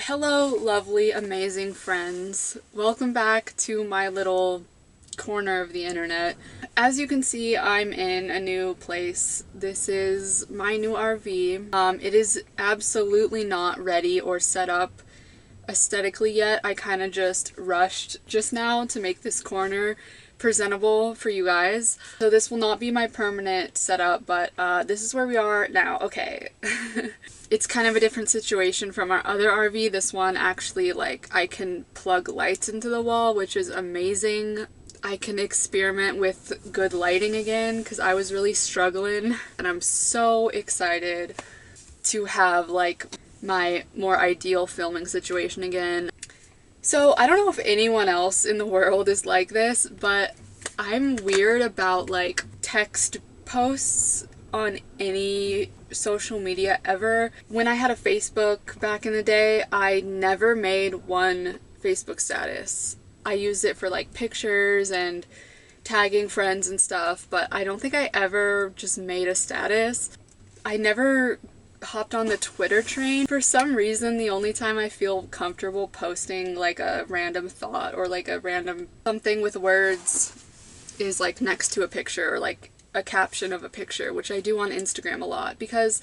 Hello, lovely, amazing friends. Welcome back to my little corner of the internet. As you can see, I'm in a new place. This is my new RV. It is absolutely not ready or set up aesthetically yet. I kind of just rushed just now to make this corner presentable for you guys. So this will not be my permanent setup, but this is where we are now. Okay. It's kind of a different situation from our other RV. This one actually, like, I can plug lights into the wall, which is amazing. I can experiment with good lighting again because I was really struggling, and I'm so excited to have like my more ideal filming situation again. So I don't know if anyone else in the world is like this, but I'm weird about like text posts on any social media ever. When I had a Facebook back in the day, I never made one Facebook status. I used it for like pictures and tagging friends and stuff, but I don't think I ever just made a status. I never hopped on the Twitter train. For some reason, the only time I feel comfortable posting like a random thought or like a random something with words is like next to a picture or like a caption of a picture, which I do on Instagram a lot because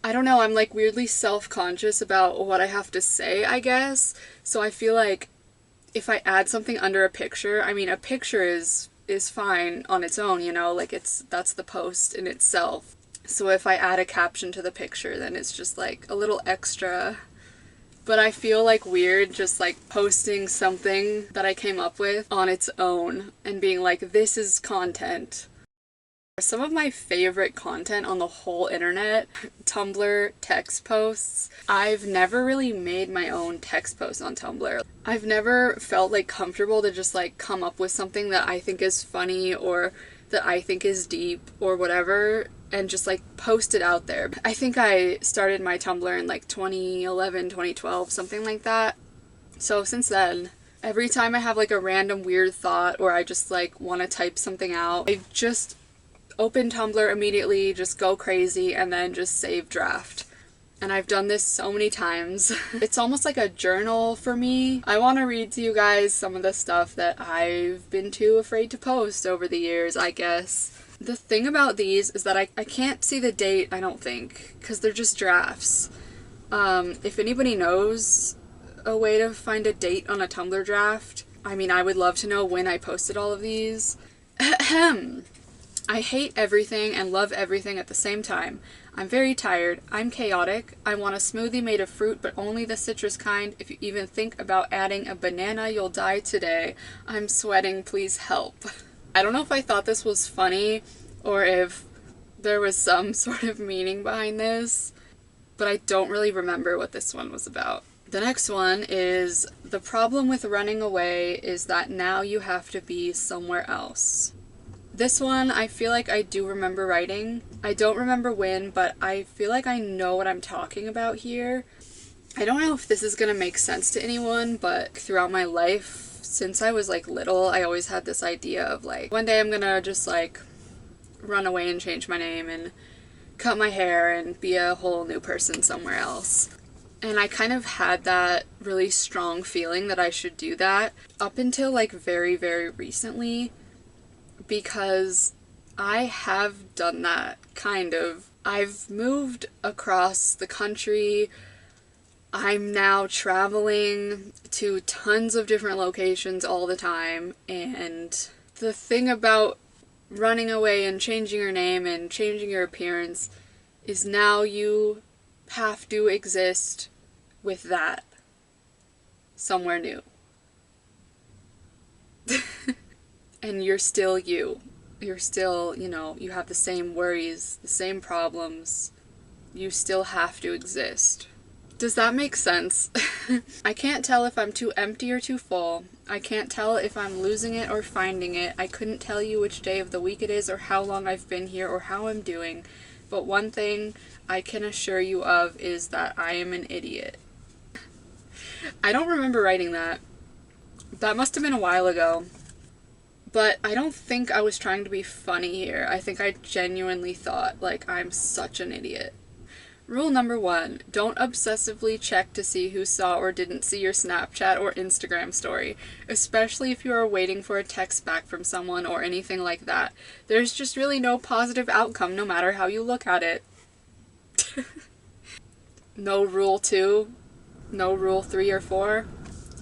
I don't know, I'm like weirdly self-conscious about what I have to say, I guess. So I feel like if I add something under a picture, I mean, a picture is fine on its own, you know, like that's the post in itself. So if I add a caption to the picture, then it's just like a little extra. But I feel like weird just like posting something that I came up with on its own and being like, this is content. Some of my favorite content on the whole internet, Tumblr text posts. I've never really made my own text posts on Tumblr. I've never felt like comfortable to just like come up with something that I think is funny or that I think is deep or whatever and just like post it out there. I think I started my Tumblr in like 2011, 2012, something like that. So since then, every time I have like a random weird thought or I just like want to type something out, I just open Tumblr immediately, just go crazy, and then just save draft. And I've done this so many times. It's almost like a journal for me. I want to read to you guys some of the stuff that I've been too afraid to post over the years, I guess. The thing about these is that I can't see the date, I don't think, because they're just drafts. If anybody knows a way to find a date on a Tumblr draft, I mean, I would love to know when I posted all of these. Ahem. I hate everything and love everything at the same time. I'm very tired. I'm chaotic. I want a smoothie made of fruit, but only the citrus kind. If you even think about adding a banana, you'll die today. I'm sweating. Please help. I don't know if I thought this was funny or if there was some sort of meaning behind this, but I don't really remember what this one was about. The next one is, the problem with running away is that now you have to be somewhere else. This one, I feel like I do remember writing. I don't remember when, but I feel like I know what I'm talking about here. I don't know if this is gonna make sense to anyone, but throughout my life, since I was like little, I always had this idea of like, one day I'm gonna just like run away and change my name and cut my hair and be a whole new person somewhere else. And I kind of had that really strong feeling that I should do that up until like very, very recently. Because I have done that, kind of. I've moved across the country. I'm now traveling to tons of different locations all the time. And the thing about running away and changing your name and changing your appearance is now you have to exist with that somewhere new. And you're still you. You're still, you know, you have the same worries, the same problems. You still have to exist. Does that make sense? I can't tell if I'm too empty or too full. I can't tell if I'm losing it or finding it. I couldn't tell you which day of the week it is or how long I've been here or how I'm doing. But one thing I can assure you of is that I am an idiot. I don't remember writing that. That must have been a while ago. But I don't think I was trying to be funny here. I think I genuinely thought, like, I'm such an idiot. Rule number 1, don't obsessively check to see who saw or didn't see your Snapchat or Instagram story, especially if you are waiting for a text back from someone or anything like that. There's just really no positive outcome no matter how you look at it. No rule 2, no rule 3 or 4.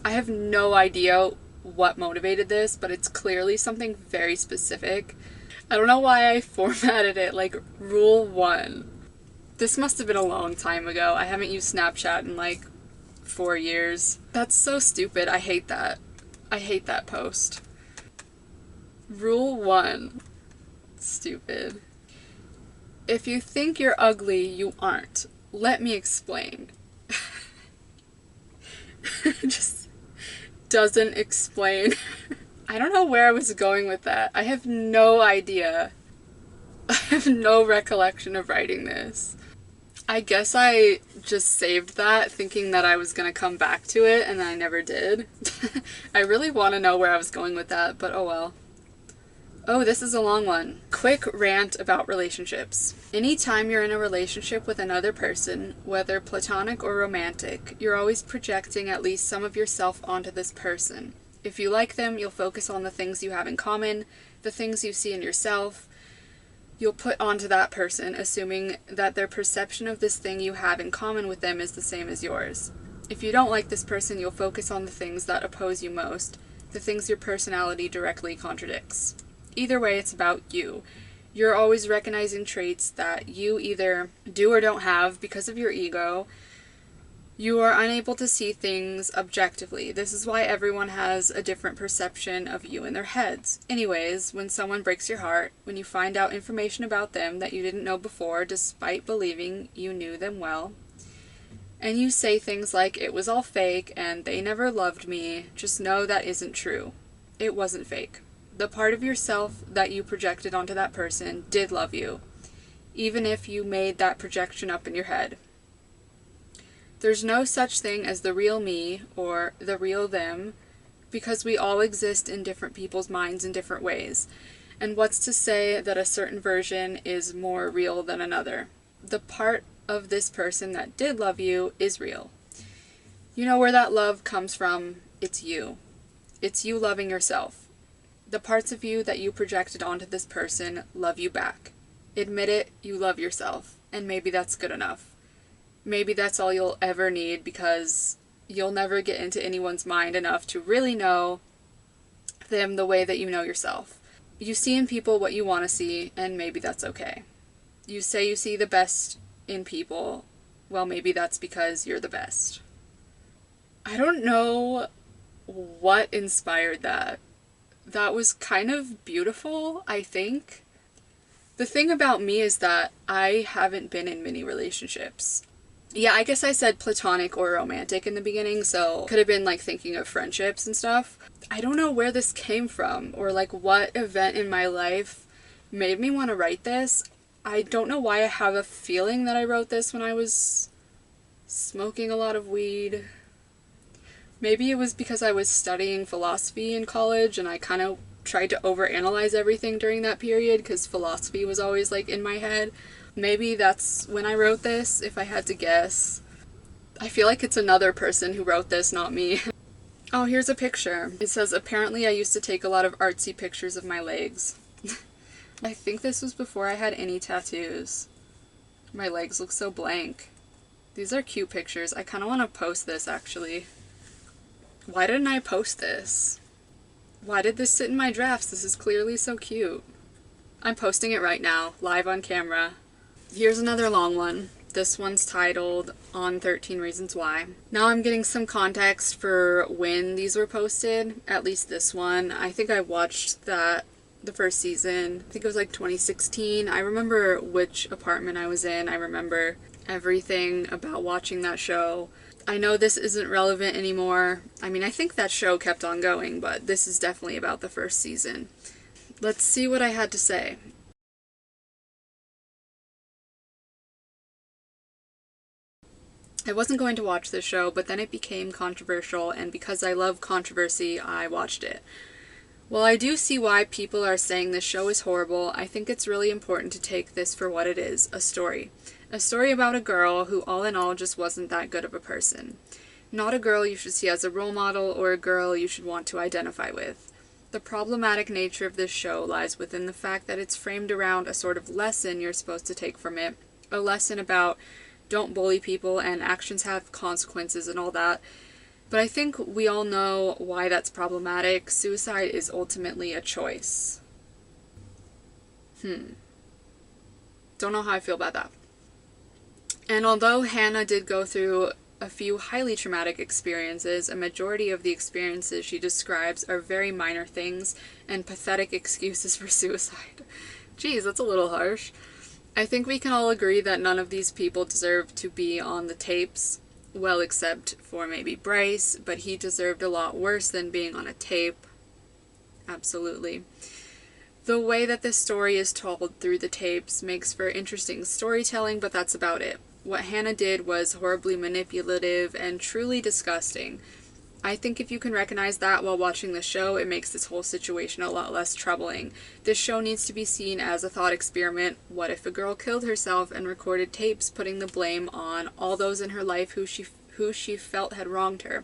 I have no idea what motivated this, but it's clearly something very specific. I don't know why I formatted it like rule 1. This must have been a long time ago. I haven't used Snapchat in like 4 years. That's so stupid. I hate that. I hate that post. Rule 1. Stupid. If you think you're ugly, you aren't. Let me explain. Just doesn't explain. I don't know where I was going with that. I have no idea. I have no recollection of writing this. I guess I just saved that thinking that I was gonna come back to it, and I never did. I really want to know where I was going with that, but oh well. Oh, this is a long one. Quick rant about relationships. Anytime you're in a relationship with another person, whether platonic or romantic, you're always projecting at least some of yourself onto this person. If you like them, you'll focus on the things you have in common, the things you see in yourself, you'll put onto that person, assuming that their perception of this thing you have in common with them is the same as yours. If you don't like this person, you'll focus on the things that oppose you most, the things your personality directly contradicts. Either way, it's about you. You're always recognizing traits that you either do or don't have because of your ego. You are unable to see things objectively. This is why everyone has a different perception of you in their heads. Anyways, when someone breaks your heart, when you find out information about them that you didn't know before despite believing you knew them well, and you say things like, it was all fake and they never loved me, just know that isn't true. It wasn't fake. The part of yourself that you projected onto that person did love you, even if you made that projection up in your head. There's no such thing as the real me or the real them, because we all exist in different people's minds in different ways. And what's to say that a certain version is more real than another? The part of this person that did love you is real. You know where that love comes from. It's you. It's you loving yourself. The parts of you that you projected onto this person love you back. Admit it, you love yourself, and maybe that's good enough. Maybe that's all you'll ever need, because you'll never get into anyone's mind enough to really know them the way that you know yourself. You see in people what you want to see, and maybe that's okay. You say you see the best in people, well, maybe that's because you're the best. I don't know what inspired that. That was kind of beautiful, I think. The thing about me is that I haven't been in many relationships. Yeah, I guess I said platonic or romantic in the beginning, so could have been like thinking of friendships and stuff. I don't know where this came from, or like what event in my life made me want to write this. I don't know why I have a feeling that I wrote this when I was smoking a lot of weed. Maybe it was because I was studying philosophy in college and I kind of tried to overanalyze everything during that period because philosophy was always like in my head. Maybe that's when I wrote this, if I had to guess. I feel like it's another person who wrote this, not me. Oh, here's a picture. It says, apparently I used to take a lot of artsy pictures of my legs. I think this was before I had any tattoos. My legs look so blank. These are cute pictures. I kind of want to post this, actually. Why didn't I post this? Why did this sit in my drafts? This is clearly so cute. I'm posting it right now, live on camera. Here's another long one. This one's titled On 13 Reasons Why. Now I'm getting some context for when these were posted, at least this one. I think I watched that the first season. I think it was like 2016. I remember which apartment I was in. I remember everything about watching that show. I know this isn't relevant anymore. I mean, I think that show kept on going, but this is definitely about the first season. Let's see what I had to say. I wasn't going to watch this show, but then it became controversial, and because I love controversy, I watched it. While I do see why people are saying this show is horrible, I think it's really important to take this for what it is, a story. A story about a girl who all in all just wasn't that good of a person. Not a girl you should see as a role model or a girl you should want to identify with. The problematic nature of this show lies within the fact that it's framed around a sort of lesson you're supposed to take from it. A lesson about don't bully people and actions have consequences and all that. But I think we all know why that's problematic. Suicide is ultimately a choice. Don't know how I feel about that. And although Hannah did go through a few highly traumatic experiences, a majority of the experiences she describes are very minor things and pathetic excuses for suicide. Geez, that's a little harsh. I think we can all agree that none of these people deserve to be on the tapes, well, except for maybe Bryce, but he deserved a lot worse than being on a tape. Absolutely. The way that this story is told through the tapes makes for interesting storytelling, but that's about it. What Hannah did was horribly manipulative and truly disgusting. I think if you can recognize that while watching the show, it makes this whole situation a lot less troubling. This show needs to be seen as a thought experiment. What if a girl killed herself and recorded tapes putting the blame on all those in her life who she felt had wronged her?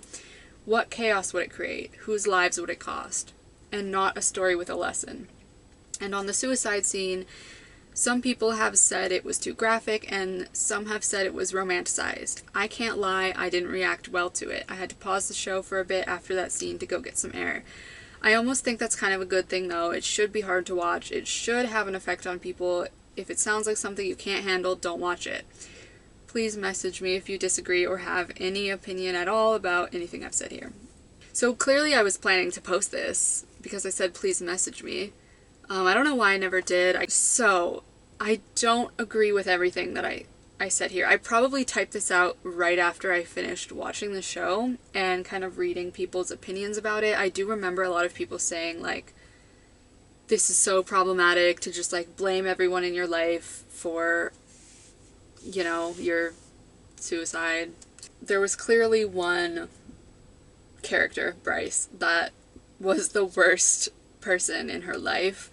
What chaos would it create? Whose lives would it cost? And not a story with a lesson. And on the suicide scene, some people have said it was too graphic, and some have said it was romanticized. I can't lie, I didn't react well to it. I had to pause the show for a bit after that scene to go get some air. I almost think that's kind of a good thing, though. It should be hard to watch. It should have an effect on people. If it sounds like something you can't handle, don't watch it. Please message me if you disagree or have any opinion at all about anything I've said here. So clearly I was planning to post this because I said please message me. I don't know why I never did. I don't agree with everything that I said here. I probably typed this out right after I finished watching the show and kind of reading people's opinions about it. I do remember a lot of people saying, like, this is so problematic to just, like, blame everyone in your life for, you know, your suicide. There was clearly one character, Bryce, that was the worst person in her life.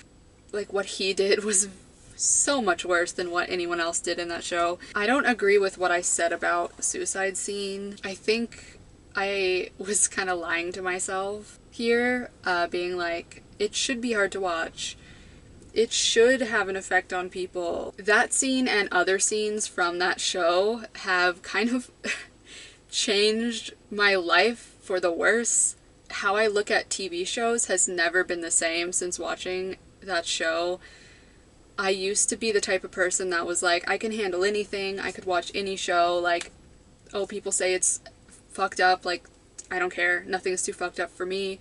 Like, what he did was so much worse than what anyone else did in that show. I don't agree with what I said about the suicide scene. I think I was kind of lying to myself here, being like, it should be hard to watch. It should have an effect on people. That scene and other scenes from that show have kind of changed my life for the worse. How I look at TV shows has never been the same since watching that show. I used to be the type of person that was like, I can handle anything, I could watch any show, like, oh, people say it's fucked up, like, I don't care, nothing's too fucked up for me,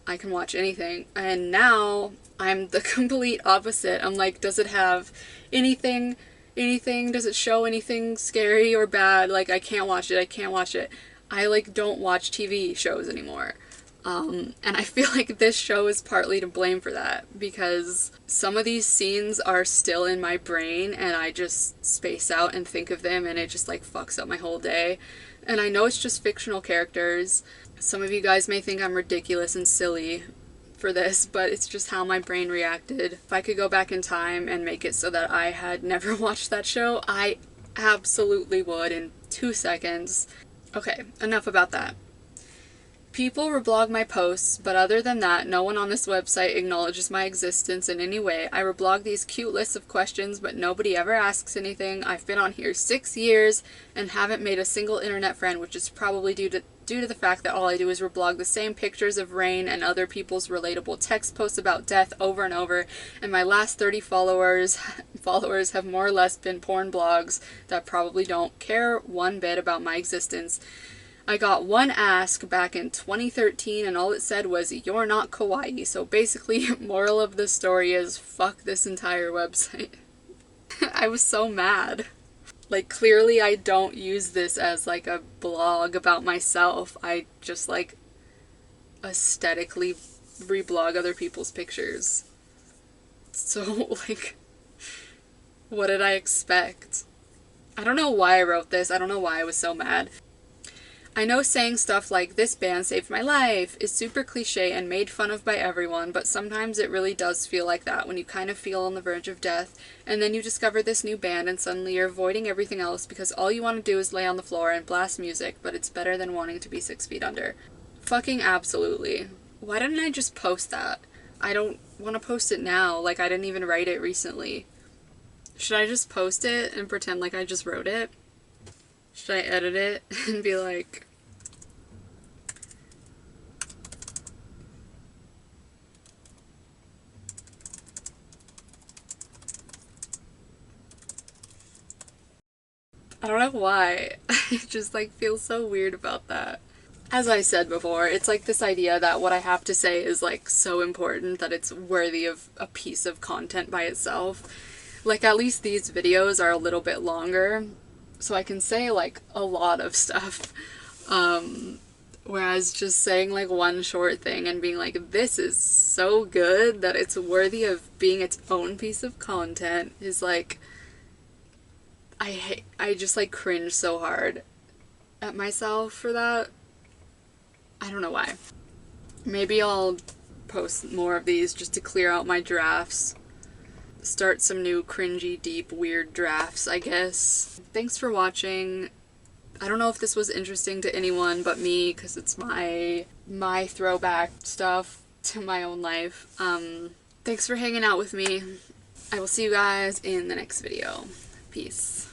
I can watch anything. And now I'm the complete opposite. I'm like, does it have anything, does it show anything scary or bad? Like, I can't watch it. I, like, don't watch TV shows anymore. And I feel like this show is partly to blame for that, because some of these scenes are still in my brain and I just space out and think of them and it just, like, fucks up my whole day. And I know it's just fictional characters. Some of you guys may think I'm ridiculous and silly for this, but it's just how my brain reacted. If I could go back in time and make it so that I had never watched that show, I absolutely would in 2 seconds. Okay, enough about that. People reblog my posts, but other than that, no one on this website acknowledges my existence in any way. I reblog these cute lists of questions, but nobody ever asks anything. I've been on here 6 years and haven't made a single internet friend, which is probably due to the fact that all I do is reblog the same pictures of rain and other people's relatable text posts about death over and over, and my last 30 followers have more or less been porn blogs that probably don't care one bit about my existence. I got one ask back in 2013 and all it said was, "You're not kawaii." So basically, moral of the story is, fuck this entire website. I was so mad. Like, clearly I don't use this as, like, a blog about myself. I just, like, aesthetically reblog other people's pictures. So, like, what did I expect? I don't know why I wrote this. I don't know why I was so mad. I know saying stuff like, "this band saved my life," is super cliche and made fun of by everyone, but sometimes it really does feel like that when you kind of feel on the verge of death, and then you discover this new band and suddenly you're avoiding everything else because all you want to do is lay on the floor and blast music, but it's better than wanting to be 6 feet under. Fucking absolutely. Why didn't I just post that? I don't want to post it now, like I didn't even write it recently. Should I just post it and pretend like I just wrote it? Should I edit it and be like, I don't know why. I just like feel so weird about that. As I said before, it's like this idea that what I have to say is like so important that it's worthy of a piece of content by itself. Like at least these videos are a little bit longer, so I can say like a lot of stuff. Whereas just saying like one short thing and being like, this is so good that it's worthy of being its own piece of content is like, I just like cringe so hard at myself for that. I don't know why. Maybe I'll post more of these just to clear out my drafts. Start some new cringy, deep, weird drafts, I guess. Thanks for watching. I don't know if this was interesting to anyone but me, because it's my throwback stuff to my own life. Thanks for hanging out with me. I will see you guys in the next video. Peace.